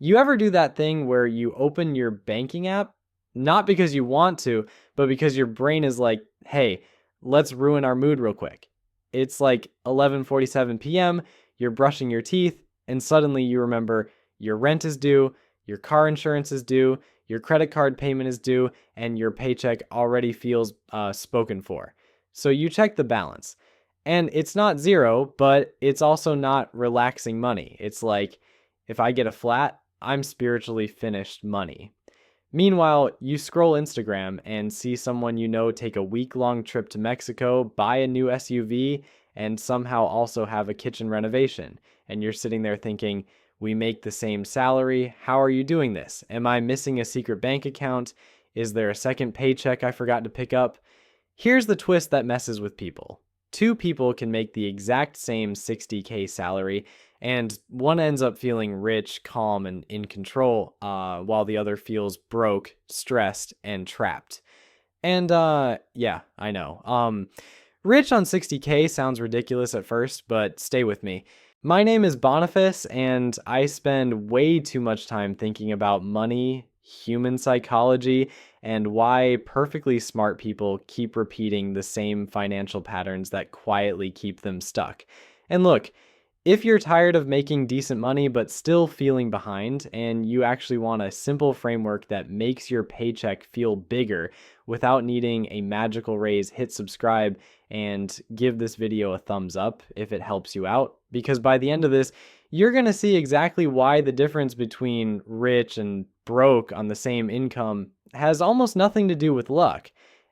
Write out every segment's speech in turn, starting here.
You ever do that thing where you open your banking app, not because you want to, but because your brain is like, hey, let's ruin our mood real quick. It's like 11:47 p.m., you're brushing your teeth, and suddenly you remember your rent is due, your car insurance is due, your credit card payment is due, and your paycheck already feels spoken for. So you check the balance. And it's not zero, but it's also not relaxing money. It's like, if I get a flat, I'm spiritually finished money. Meanwhile, you scroll Instagram and see someone you know take a week-long trip to Mexico, buy a new SUV, and somehow also have a kitchen renovation. And you're sitting there thinking, we make the same salary. How are you doing this? Am I missing a secret bank account? Is there a second paycheck I forgot to pick up? Here's the twist that messes with people. Two people can make the exact same 60K salary, and one ends up feeling rich, calm, and in control, while the other feels broke, stressed, and trapped. And yeah, I know. Rich on 60K sounds ridiculous at first, but stay with me. My name is Boniface, and I spend way too much time thinking about money, human psychology, and why perfectly smart people keep repeating the same financial patterns that quietly keep them stuck. And look, if you're tired of making decent money but still feeling behind, and you actually want a simple framework that makes your paycheck feel bigger without needing a magical raise, hit subscribe and give this video a thumbs up if it helps you out. Because by the end of this, you're going to see exactly why the difference between rich and broke on the same income has almost nothing to do with luck,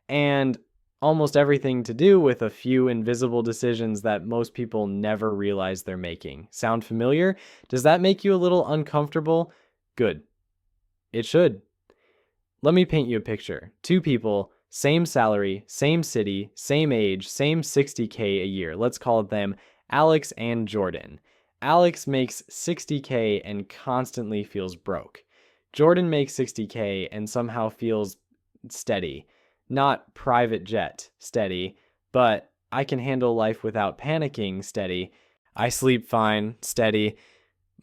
and almost everything to do with a few invisible decisions that most people never realize they're making. Sound familiar? Does that make you a little uncomfortable? Good. It should. Let me paint you a picture. Two people, same salary, same city, same age, same 60K a year. Let's call them Alex and Jordan. Alex makes 60K and constantly feels broke. Jordan makes 60K and somehow feels steady. Not private jet steady, but I can handle life without panicking steady. I sleep fine steady.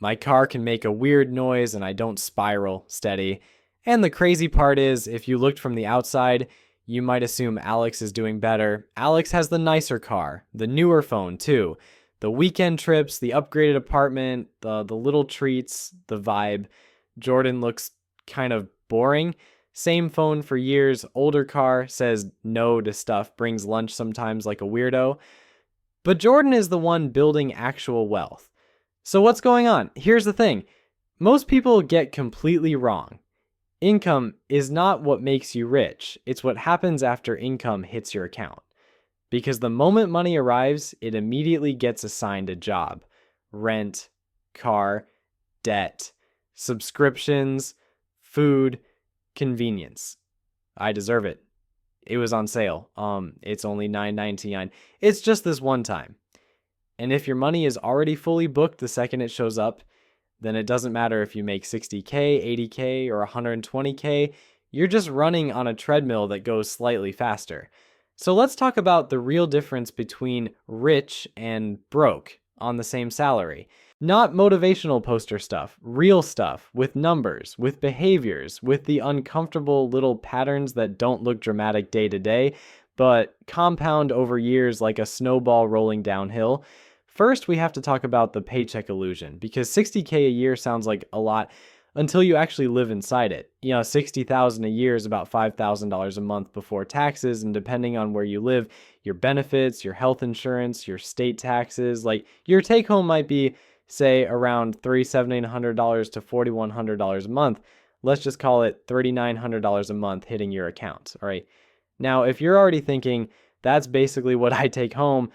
My car can make a weird noise and I don't spiral steady. And the crazy part is, if you looked from the outside, you might assume Alex is doing better. Alex has the nicer car, the newer phone too, the weekend trips, the upgraded apartment, the little treats, the vibe. Jordan looks kind of boring. Same phone for years, older car, says no to stuff, brings lunch sometimes like a weirdo. But Jordan is the one building actual wealth. So what's going on? Here's the thing. Most people get completely wrong. Income is not what makes you rich. It's what happens after income hits your account. Because the moment money arrives, it immediately gets assigned a job. Rent, car, debt, subscriptions, food, convenience. I deserve it. It was on sale. It's only $9.99. It's just this one time. And if your money is already fully booked the second it shows up, then it doesn't matter if you make 60K, 80K, or 120K. You're just running on a treadmill that goes slightly faster. So let's talk about the real difference between rich and broke on the same salary. Not motivational poster stuff, real stuff with numbers, with behaviors, with the uncomfortable little patterns that don't look dramatic day to day, but compound over years like a snowball rolling downhill. First, we have to talk about the paycheck illusion, because 60K a year sounds like a lot until you actually live inside it. You know, $60,000 a year is about $5,000 a month before taxes, and depending on where you live, your benefits, your health insurance, your state taxes, like your take home might be, say, around $3,700 to $4,100 a month. Let's just call it $3,900 a month hitting your account. All right. Now, if you're already thinking that's basically what I take home,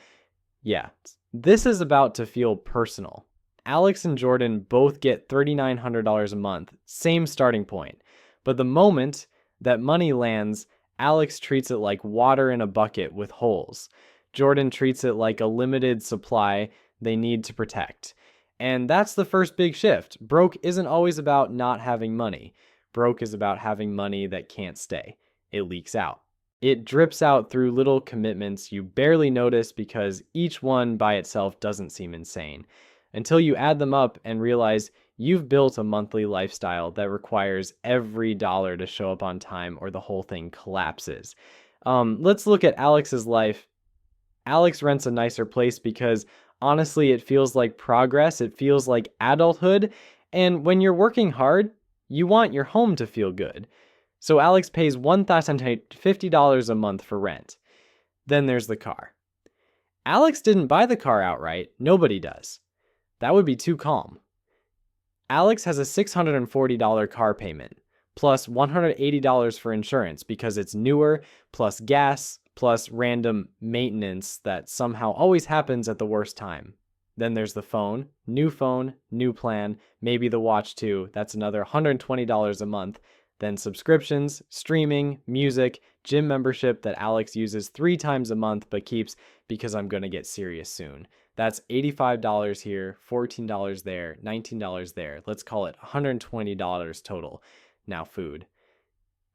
yeah, this is about to feel personal. Alex and Jordan both get $3,900 a month, same starting point. But the moment that money lands, Alex treats it like water in a bucket with holes. Jordan treats it like a limited supply they need to protect. And that's the first big shift. Broke isn't always about not having money. Broke is about having money that can't stay. It leaks out. It drips out through little commitments you barely notice because each one by itself doesn't seem insane, until you add them up and realize you've built a monthly lifestyle that requires every dollar to show up on time or the whole thing collapses. Let's look at Alex's life. Alex rents a nicer place because honestly, it feels like progress. It feels like adulthood. And when you're working hard, you want your home to feel good. So Alex pays $1,050 a month for rent. Then there's the car. Alex didn't buy the car outright. Nobody does. That would be too calm. Alex has a $640 car payment, plus $180 for insurance because it's newer, plus gas, plus random maintenance that somehow always happens at the worst time. Then there's the phone, new plan, maybe the watch too. That's another $120 a month. Then subscriptions, streaming, music, gym membership that Alex uses 3 times a month but keeps because I'm going to get serious soon. That's $85 here, $14 there, $19 there. Let's call it $120 total. Now food.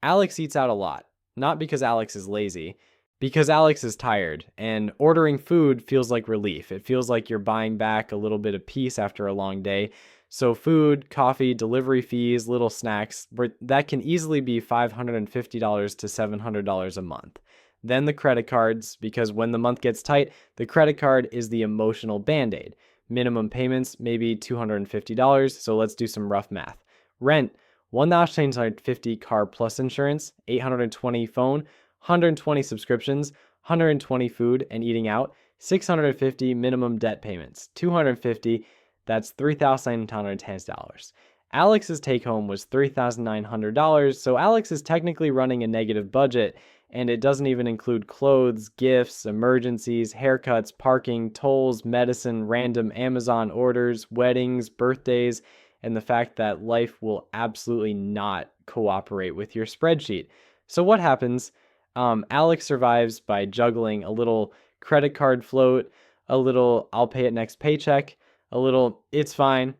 Alex eats out a lot, not because Alex is lazy, because Alex is tired, and ordering food feels like relief. It feels like you're buying back a little bit of peace after a long day. So food, coffee, delivery fees, little snacks, that can easily be $550 to $700 a month. Then the credit cards, because when the month gets tight, the credit card is the emotional band-aid. Minimum payments, maybe $250, so let's do some rough math. Rent, $1,950 car plus insurance, $820 phone, 120 subscriptions, 120 food and eating out, 650 minimum debt payments, 250, that's $3,910. Alex's take home was $3,900, so Alex is technically running a negative budget, and it doesn't even include clothes, gifts, emergencies, haircuts, parking, tolls, medicine, random Amazon orders, weddings, birthdays, and the fact that life will absolutely not cooperate with your spreadsheet. So what happens? Alex survives by juggling a little credit card float, a little I'll pay it next paycheck, a little it's fine,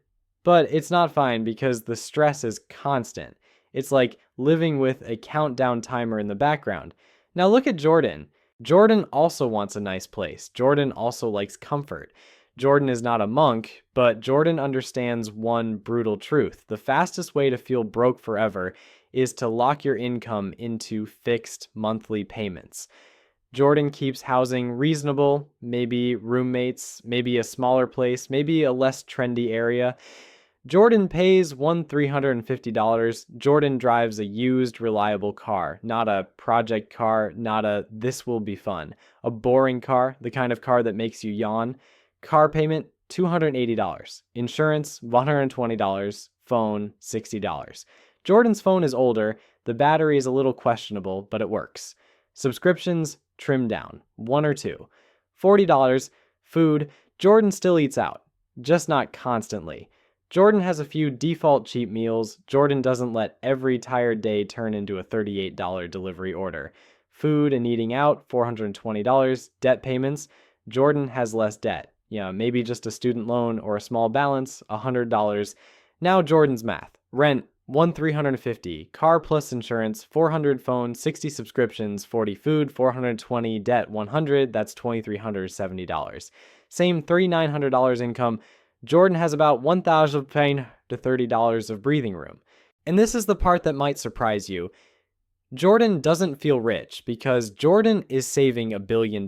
but it's not fine because the stress is constant. It's like living with a countdown timer in the background. Now look at Jordan. Jordan also wants a nice place. Jordan also likes comfort. Jordan is not a monk, but Jordan understands one brutal truth. The fastest way to feel broke forever is to lock your income into fixed monthly payments. Jordan keeps housing reasonable, maybe roommates, maybe a smaller place, maybe a less trendy area. Jordan pays $350. Jordan drives a used, reliable car, not a project car, not a this will be fun. A boring car, the kind of car that makes you yawn. Car payment, $280. Insurance, $120. Phone, $60. Jordan's phone is older, the battery is a little questionable, but it works. Subscriptions, trimmed down, 1 or 2. $40. Food, Jordan still eats out, just not constantly. Jordan has a few default cheap meals. Jordan doesn't let every tired day turn into a $38 delivery order. Food and eating out, $420. Debt payments, Jordan has less debt. Maybe just a student loan or a small balance, $100. Now Jordan's math. Rent, $1,350. Car plus insurance, 400 phone, 60 subscriptions, 40 food, 420 debt, 100. That's $2,370. Same $3,900 income. Jordan has about $1,000 to $30 of breathing room. And this is the part that might surprise you. Jordan doesn't feel rich because Jordan is saving $1 billion.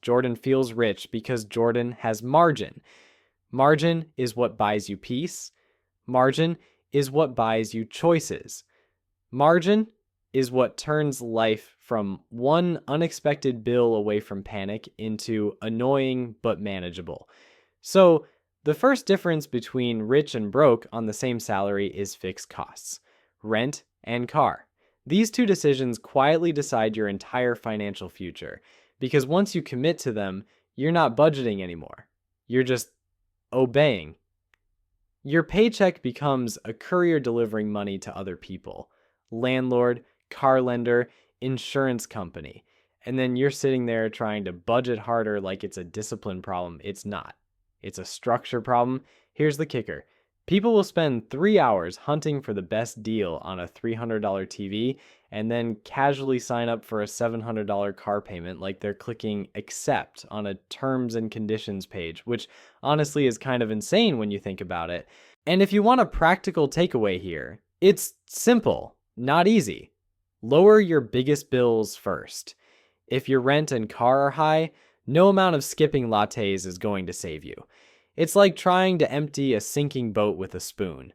Jordan feels rich because Jordan has margin. Margin is what buys you peace. Margin is what buys you choices. Margin is what turns life from one unexpected bill away from panic into annoying but manageable. So, the first difference between rich and broke on the same salary is fixed costs, rent and car. These two decisions quietly decide your entire financial future, because once you commit to them, you're not budgeting anymore. You're just obeying. Your paycheck becomes a courier delivering money to other people, landlord, car lender, insurance company, and then you're sitting there trying to budget harder like it's a discipline problem. It's not. It's a structure problem. Here's the kicker. People will spend 3 hours hunting for the best deal on a $300 TV and then casually sign up for a $700 car payment like they're clicking accept on a terms and conditions page, which honestly is kind of insane when you think about it. And if you want a practical takeaway here, it's simple, not easy. Lower your biggest bills first. If your rent and car are high, no amount of skipping lattes is going to save you. It's like trying to empty a sinking boat with a spoon.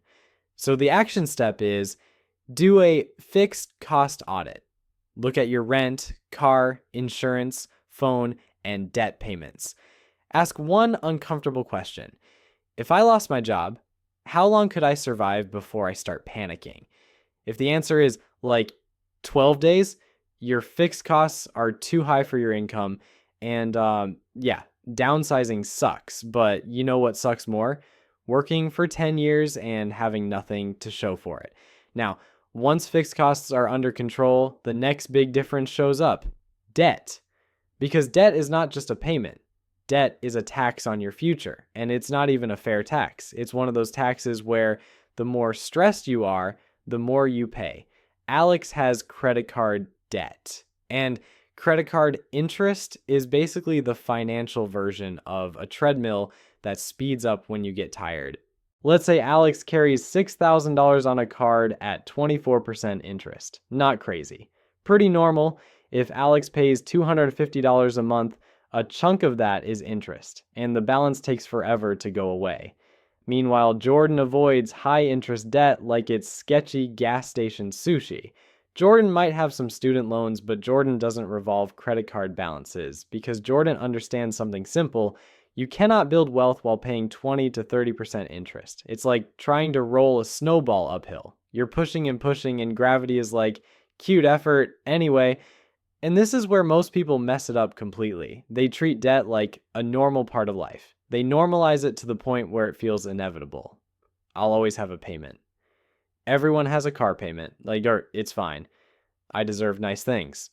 So the action step is do a fixed cost audit. Look at your rent, car, insurance, phone, and debt payments. Ask one uncomfortable question. If I lost my job, how long could I survive before I start panicking? If the answer is like 12 days, your fixed costs are too high for your income. And downsizing sucks. But you know what sucks more? Working for 10 years and having nothing to show for it. Now, once fixed costs are under control, the next big difference shows up: debt. Because debt is not just a payment. Debt is a tax on your future, and it's not even a fair tax. It's one of those taxes where the more stressed you are, the more you pay. Alex has credit card debt, and credit card interest is basically the financial version of a treadmill that speeds up when you get tired. Let's say Alex carries $6,000 on a card at 24% interest. Not crazy. Pretty normal. If Alex pays $250 a month, a chunk of that is interest, and the balance takes forever to go away. Meanwhile, Jordan avoids high-interest debt like it's sketchy gas station sushi. Jordan might have some student loans, but Jordan doesn't revolve credit card balances because Jordan understands something simple. You cannot build wealth while paying 20 to 30% interest. It's like trying to roll a snowball uphill. You're pushing and pushing, and gravity is like, cute effort anyway. And this is where most people mess it up completely. They treat debt like a normal part of life. They normalize it to the point where it feels inevitable. I'll always have a payment. Everyone has a car payment. It's fine. I deserve nice things.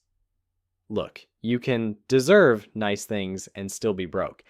Look, you can deserve nice things and still be broke.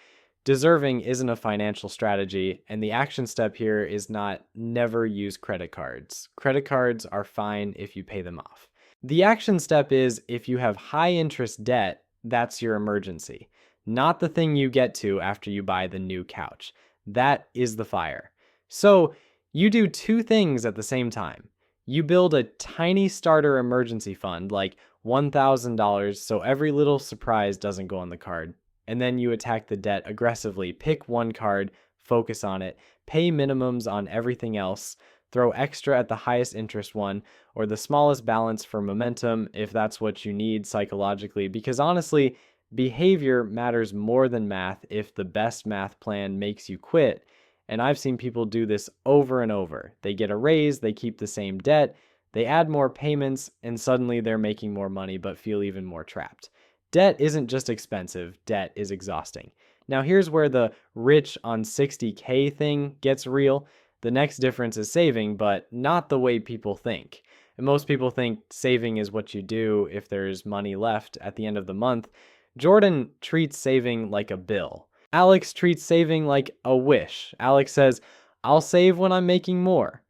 Deserving isn't a financial strategy, and the action step here is not never use credit cards. Credit cards are fine if you pay them off. The action step is if you have high interest debt, that's your emergency, not the thing you get to after you buy the new couch. That is the fire. So you do two things at the same time. You build a tiny starter emergency fund, like $1,000, so every little surprise doesn't go on the card. And then you attack the debt aggressively. Pick one card, focus on it, pay minimums on everything else, throw extra at the highest interest one, or the smallest balance for momentum if that's what you need psychologically. Because honestly, behavior matters more than math if the best math plan makes you quit. And I've seen people do this over and over. They get a raise, they keep the same debt, they add more payments, and suddenly they're making more money but feel even more trapped. Debt isn't just expensive, debt is exhausting. Now here's where the rich on 60K thing gets real. The next difference is saving, but not the way people think. And most people think saving is what you do if there's money left at the end of the month. Jordan treats saving like a bill. Alex treats saving like a wish. Alex says, I'll save when I'm making more.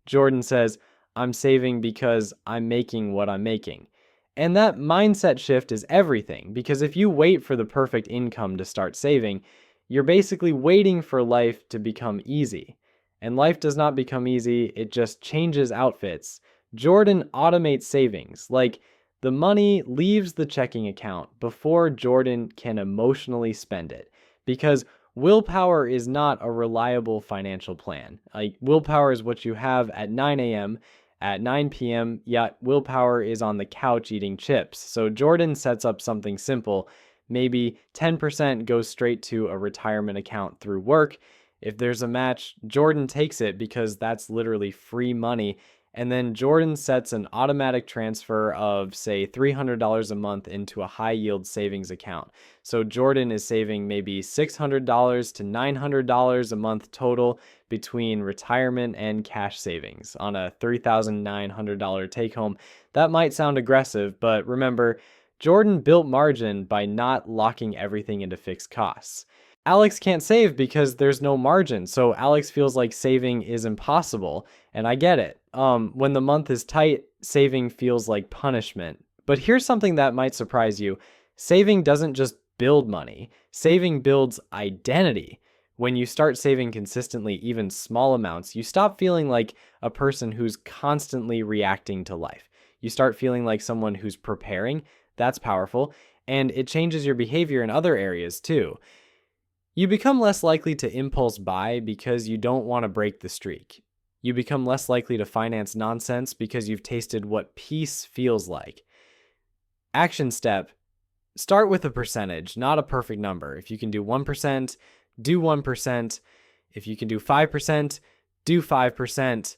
Jordan says, I'm saving because I'm making what I'm making. And that mindset shift is everything, because if you wait for the perfect income to start saving, you're basically waiting for life to become easy. And life does not become easy, it just changes outfits. Jordan automates savings, like the money leaves the checking account before Jordan can emotionally spend it. Because willpower is not a reliable financial plan. Like, willpower is what you have at 9 a.m., at 9 p.m., yet willpower is on the couch eating chips. So Jordan sets up something simple. Maybe 10% goes straight to a retirement account through work. If there's a match, Jordan takes it because that's literally free money. And then Jordan sets an automatic transfer of, say, $300 a month into a high-yield savings account. So Jordan is saving maybe $600 to $900 a month total between retirement and cash savings on a $3,900 take-home. That might sound aggressive, but remember, Jordan built margin by not locking everything into fixed costs. Alex can't save because there's no margin, so Alex feels like saving is impossible, and I get it. When the month is tight, saving feels like punishment. But here's something that might surprise you. Saving doesn't just build money. Saving builds identity. When you start saving consistently, even small amounts, you stop feeling like a person who's constantly reacting to life. You start feeling like someone who's preparing. That's powerful. And it changes your behavior in other areas too. You become less likely to impulse buy because you don't want to break the streak. You become less likely to finance nonsense because you've tasted what peace feels like. Action step: start with a percentage, not a perfect number. If you can do 1%, do 1%. If you can do 5%, do 5%.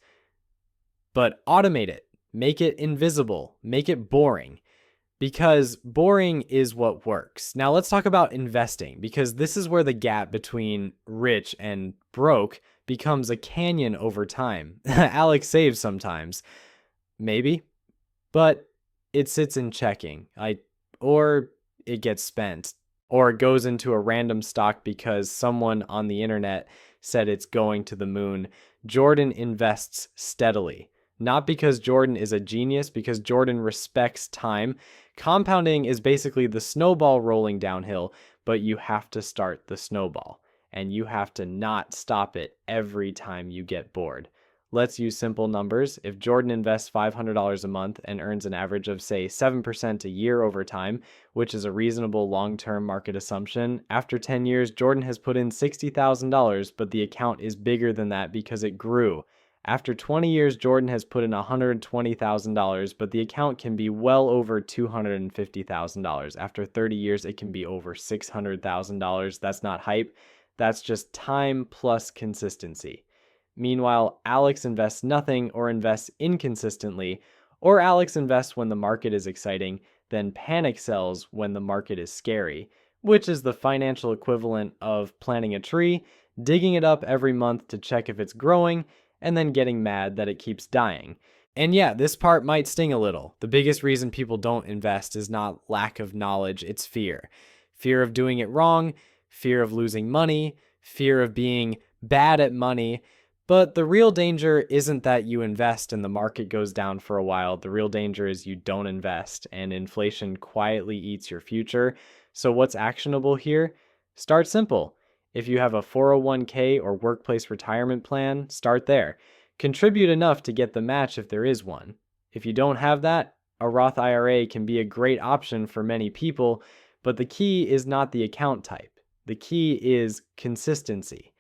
But automate it. Make it invisible. Make it boring. Because boring is what works. Now let's talk about investing, because this is where the gap between rich and broke becomes a canyon over time. Alex saves sometimes. Maybe. But it sits in checking. Or it gets spent. Or it goes into a random stock because someone on the internet said it's going to the moon. Jordan invests steadily. Not because Jordan is a genius, because Jordan respects time. Compounding is basically the snowball rolling downhill, but you have to start the snowball, and you have to not stop it every time you get bored. Let's use simple numbers. If Jordan invests $500 a month and earns an average of, say, 7% a year over time, which is a reasonable long-term market assumption, after 10 years, Jordan has put in $60,000, but the account is bigger than that because it grew. After 20 years, Jordan has put in $120,000, but the account can be well over $250,000. After 30 years, it can be over $600,000. That's not hype. That's just time plus consistency. Meanwhile, Alex invests nothing or invests inconsistently, or Alex invests when the market is exciting, then panic sells when the market is scary, which is the financial equivalent of planting a tree, digging it up every month to check if it's growing, and then getting mad that it keeps dying. And yeah, this part might sting a little. The biggest reason people don't invest is not lack of knowledge, it's fear. Fear of doing it wrong, fear of losing money, fear of being bad at money. But the real danger isn't that you invest and the market goes down for a while. The real danger is you don't invest and inflation quietly eats your future. So what's actionable here? Start simple. If you have a 401k or workplace retirement plan, start there. Contribute enough to get the match if there is one. If you don't have that, a Roth IRA can be a great option for many people, but the key is not the account type. The key is consistency.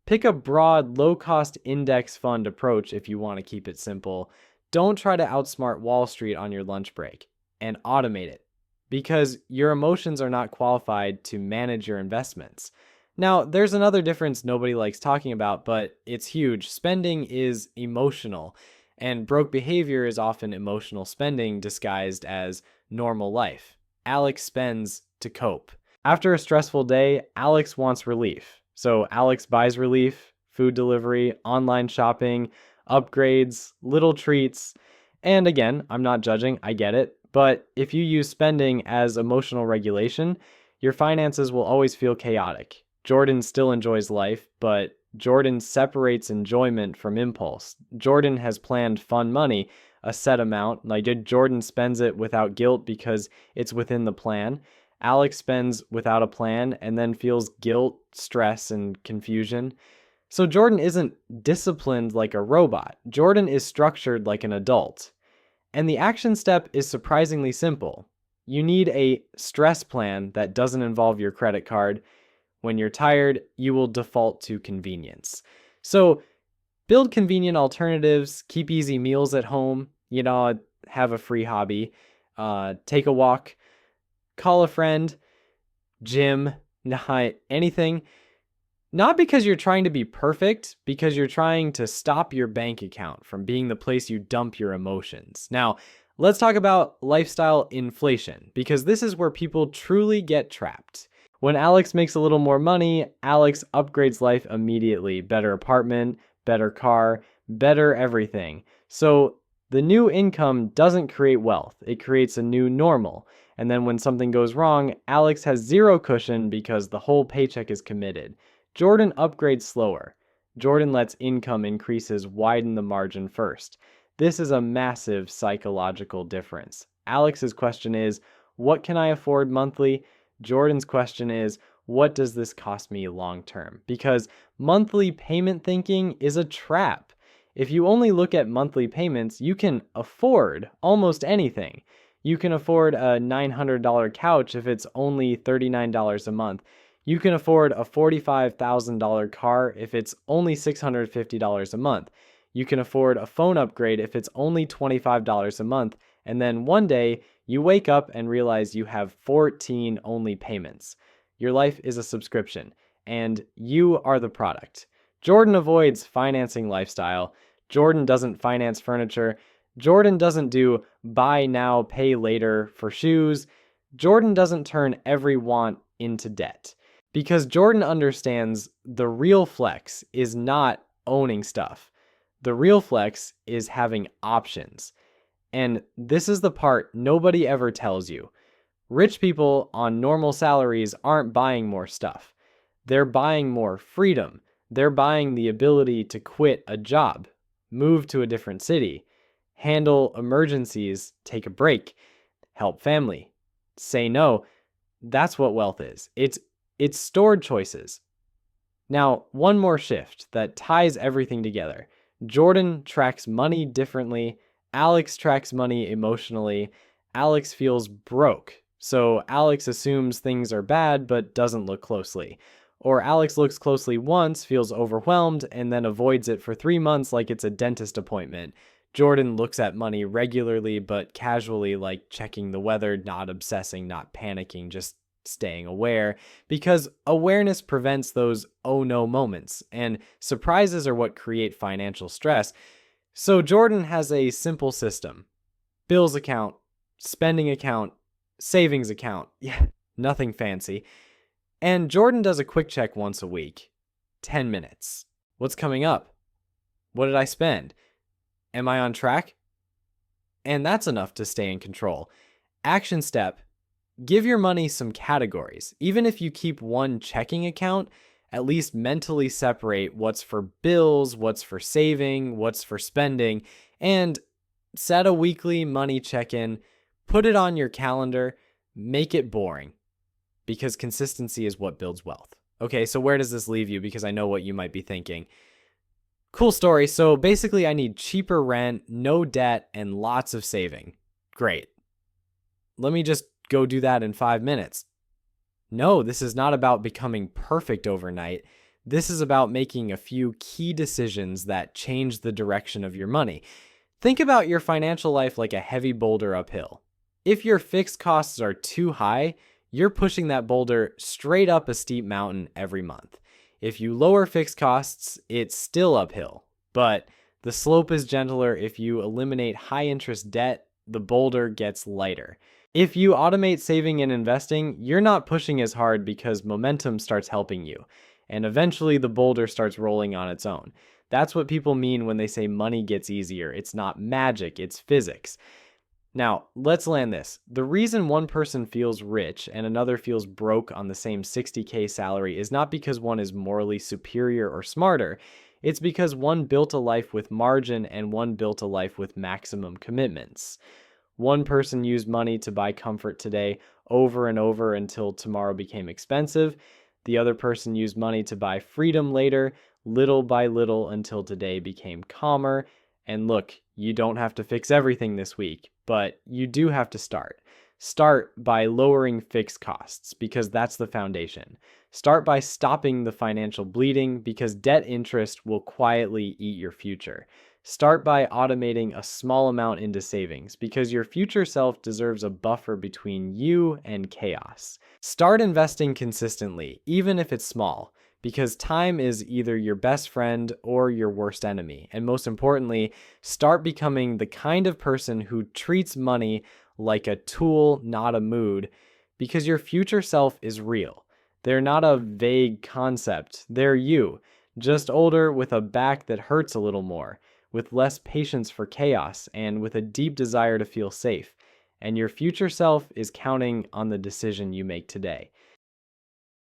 Pick a broad, low-cost index fund approach if you want to keep it simple. Don't try to outsmart Wall Street on your lunch break, and automate it, because your emotions are not qualified to manage your investments. Now, there's another difference nobody likes talking about, but it's huge. Spending is emotional, and broke behavior is often emotional spending disguised as normal life. Alex spends to cope. After a stressful day, Alex wants relief. So Alex buys relief, food delivery, online shopping, upgrades, little treats. And again, I'm not judging, I get it. But if you use spending as emotional regulation, your finances will always feel chaotic. Jordan still enjoys life, but Jordan separates enjoyment from impulse. Jordan has planned fun money, a set amount. Like Jordan spends it without guilt because it's within the plan. Alex spends without a plan and then feels guilt, stress, and confusion. So Jordan isn't disciplined like a robot. Jordan is structured like an adult. And the action step is surprisingly simple. You need a stress plan that doesn't involve your credit card. When you're tired, you will default to convenience. So build convenient alternatives, keep easy meals at home, have a free hobby, take a walk, call a friend, gym, anything. Not because you're trying to be perfect, because you're trying to stop your bank account from being the place you dump your emotions. Now, let's talk about lifestyle inflation, because this is where people truly get trapped. When Alex makes a little more money, Alex upgrades life immediately. Better apartment, better car, better everything. So the new income doesn't create wealth. It creates a new normal. And then when something goes wrong, Alex has zero cushion because the whole paycheck is committed. Jordan upgrades slower. Jordan lets income increases widen the margin first. This is a massive psychological difference. Alex's question is, what can I afford monthly? Jordan's question is, what does this cost me long term? Because monthly payment thinking is a trap. If you only look at monthly payments, you can afford almost anything. You can afford a $900 couch if it's only $39 a month. You can afford a $45,000 car if it's only $650 a month. You can afford a phone upgrade if it's only $25 a month. And then one day you wake up and realize you have 14 only payments. Your life is a subscription, and you are the product. Jordan avoids financing lifestyle. Jordan doesn't finance furniture. Jordan doesn't do buy now, pay later for shoes. Jordan doesn't turn every want into debt. Because Jordan understands the real flex is not owning stuff. The real flex is having options. And this is the part nobody ever tells you. Rich people on normal salaries aren't buying more stuff. They're buying more freedom. They're buying the ability to quit a job, move to a different city, handle emergencies, take a break, help family, say no. That's what wealth is. It's stored choices. Now, one more shift that ties everything together. Jordan tracks money differently. Alex tracks money emotionally. Alex feels broke. So Alex assumes things are bad but doesn't look closely. Or Alex looks closely once, feels overwhelmed, and then avoids it for 3 months like it's a dentist appointment. Jordan looks at money regularly but casually, like checking the weather, not obsessing, not panicking, just staying aware, because awareness prevents those oh no moments, and surprises are what create financial stress. So Jordan has a simple system: bills account, spending account, savings account. Yeah, nothing fancy. And Jordan does a quick check once a week. 10 minutes. What's coming up? What did I spend? Am I on track? And that's enough to stay in control. Action step: give your money some categories. Even if you keep one checking account, at least mentally separate what's for bills, what's for saving, what's for spending, and set a weekly money check-in. Put it on your calendar. Make it boring, because consistency is what builds wealth. Okay, so where does this leave you? Because I know what you might be thinking. Cool story. So basically, I need cheaper rent, no debt, and lots of saving. Great. Let me just go do that in 5 minutes. No, this is not about becoming perfect overnight. This is about making a few key decisions that change the direction of your money. Think about your financial life like a heavy boulder uphill. If your fixed costs are too high, you're pushing that boulder straight up a steep mountain every month. If you lower fixed costs, it's still uphill, but the slope is gentler. If you eliminate high interest debt, the boulder gets lighter. If you automate saving and investing, you're not pushing as hard because momentum starts helping you, and eventually the boulder starts rolling on its own. That's what people mean when they say money gets easier. It's not magic, it's physics. Now, let's land this. The reason one person feels rich and another feels broke on the same 60K salary is not because one is morally superior or smarter. It's because one built a life with margin and one built a life with maximum commitments. One person used money to buy comfort today over and over until tomorrow became expensive. The other person used money to buy freedom later, little by little, until today became calmer. And look, you don't have to fix everything this week, but you do have to start. Start by lowering fixed costs, because that's the foundation. Start by stopping the financial bleeding, because debt interest will quietly eat your future. Start by automating a small amount into savings, because your future self deserves a buffer between you and chaos. Start investing consistently, even if it's small, because time is either your best friend or your worst enemy. And most importantly, start becoming the kind of person who treats money like a tool, not a mood, because your future self is real. They're not a vague concept. They're you, just older, with a back that hurts a little more, with less patience for chaos, and with a deep desire to feel safe. And your future self is counting on the decision you make today.